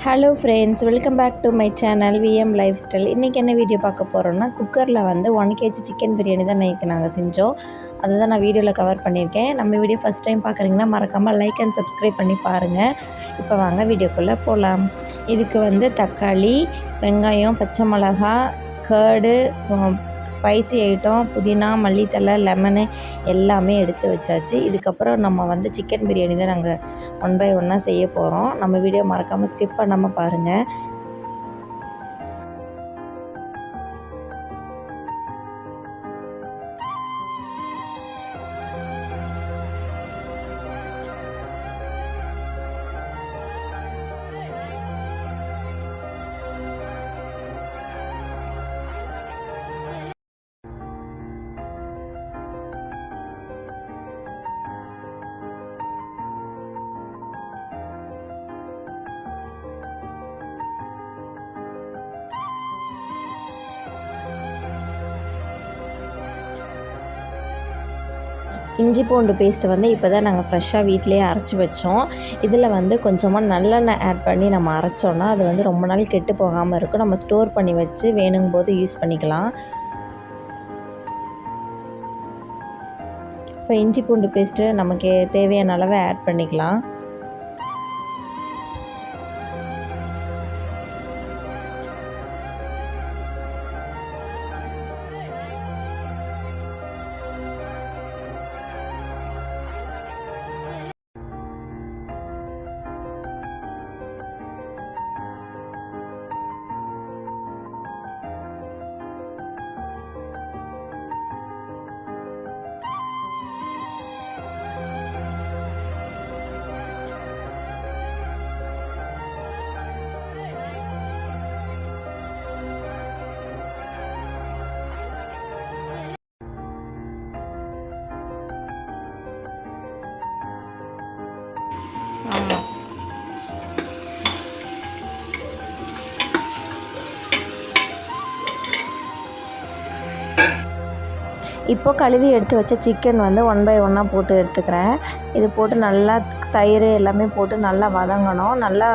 Hello friends, welcome back to my channel VM lifestyle. இன்றைக்கி என்ன video பார்க்க போகிறோன்னா, குக்கரில் வந்து 1 kg சிக்கன் பிரியாணி தான் இன்றைக்கி நாங்கள் செஞ்சோம். அதுதான் நான் வீடியோவில் கவர் பண்ணியிருக்கேன். நம்ம வீடியோ ஃபஸ்ட் டைம் பார்க்குறீங்கன்னா மறக்காமல் லைக் அண்ட் சப்ஸ்கிரைப் பண்ணி பாருங்கள். இப்போ வாங்க வீடியோக்குள்ளே போகலாம். இதுக்கு வந்து தக்காளி, வெங்காயம், பச்சை மிளகா, கர்டு, ஸ்பைசி ஐட்டம், புதினா, மல்லித்தழை, லெமனு எல்லாமே எடுத்து வச்சாச்சு. இதுக்கப்புறம் நம்ம வந்து சிக்கன் பிரியாணி தான் நாங்கள் 1 by 1 செய்ய போகிறோம். நம்ம வீடியோ மறக்காமல் ஸ்கிப் பண்ணாமல் பாருங்கள். இஞ்சி பூண்டு பேஸ்ட்டு வந்து இப்போ தான் நாங்கள் ஃப்ரெஷ்ஷாக வீட்டிலேயே அரைச்சி வச்சோம். இதில் வந்து கொஞ்சமாக நல்லெண்ணெய் ஆட் பண்ணி நம்ம அரைச்சோன்னா அது வந்து ரொம்ப நாள் கெட்டு போகாமல் இருக்கும். நம்ம ஸ்டோர் பண்ணி வச்சு வேணுங்கும் போது யூஸ் பண்ணிக்கலாம். இப்போ இஞ்சி பூண்டு பேஸ்ட்டு நமக்கு தேவையான அளவு ஆட் பண்ணிக்கலாம். இப்போ கழுவி எடுத்து வச்ச சிக்கன் வந்து 1 by 1 போட்டு எடுத்துக்கிறேன். இது போட்டு நல்லா தயிர் எல்லாமே போட்டு நல்லா வதங்கணும். நல்லா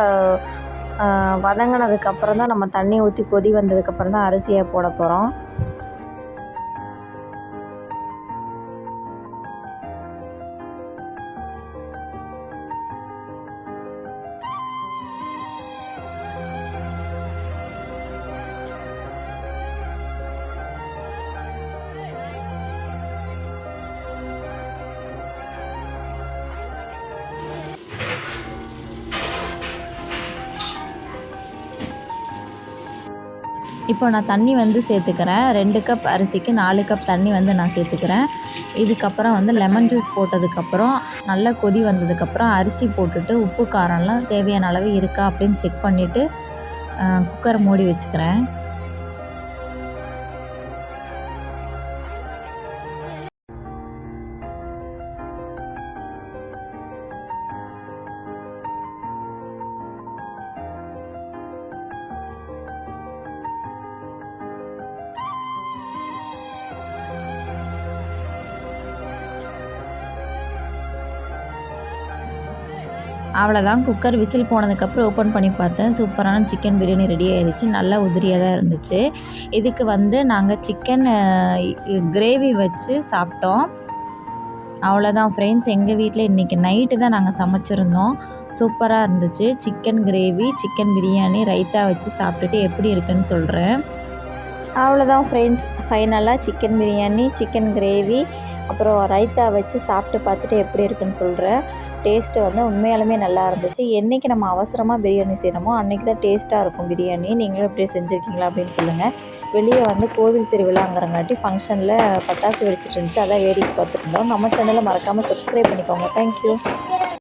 வதங்கினதுக்கப்புறம் தான் நம்ம தண்ணி ஊற்றி கொதி வந்ததுக்கப்புறம் தான் அரிசியை போட போகிறோம். இப்போ நான் தண்ணி வந்து சேர்த்துக்கிறேன். 2 கப் அரிசிக்கு 4 கப் தண்ணி வந்து நான் சேர்த்துக்கிறேன். இதுக்கப்புறம் வந்து லெமன் ஜூஸ் போட்டதுக்கப்புறம் நல்லா கொதி வந்ததுக்கப்புறம் அரிசி போட்டுட்டு உப்பு காரம்லாம் தேவையான அளவு இருக்கா அப்படின்னு செக் பண்ணிவிட்டு குக்கரை மூடி வச்சுக்கிறேன். அவ்வளோதான், குக்கர் விசில் போனதுக்கப்புறம் ஓப்பன் பண்ணி பார்த்தேன். சூப்பரான சிக்கன் பிரியாணி ரெடி ஆயிடுச்சு. நல்லா உதிரியாக தான் இருந்துச்சு. இதுக்கு வந்து நாங்கள் சிக்கன் கிரேவி வச்சு சாப்பிட்டோம். அவ்வளோதான் ஃப்ரெண்ட்ஸ், எங்கள் வீட்டில் இன்றைக்கி நைட்டு தான் நாங்கள் சமைச்சிருந்தோம். சூப்பராக இருந்துச்சு. Chicken gravy, chicken biryani, raita வச்சு சாப்பிட்டுட்டு எப்படி இருக்குன்னு சொல்கிறேன். அவ்வளோதான் ஃப்ரெண்ட்ஸ், ஃபைனலாக சிக்கன் பிரியாணி, சிக்கன் கிரேவி, அப்புறம் ரைத்தா வச்சு சாப்பிட்டு பார்த்துட்டு எப்படி இருக்குன்னு சொல்கிறேன். டேஸ்ட்டு வந்து உண்மையாலுமே நல்லா இருந்துச்சு. என்றைக்கு நம்ம அவசரமாக பிரியாணி செய்கிறோமோ அன்றைக்கி தான் டேஸ்ட்டாக இருக்கும் பிரியாணி. நீங்களும் இப்படியே செஞ்சுருக்கீங்களா அப்படின்னு சொல்லுங்கள். வெளியே வந்து கோவில் திருவிழாங்கிறங்காட்டி ஃபங்க்ஷனில் பட்டாசு வெடிச்சிட்டு இருந்துச்சு. அதான் வேடிக்கை பார்த்துருந்தோம். நம்ம சேனலை மறக்காமல் சப்ஸ்கிரைப் பண்ணிக்கோங்க. தேங்க்யூ.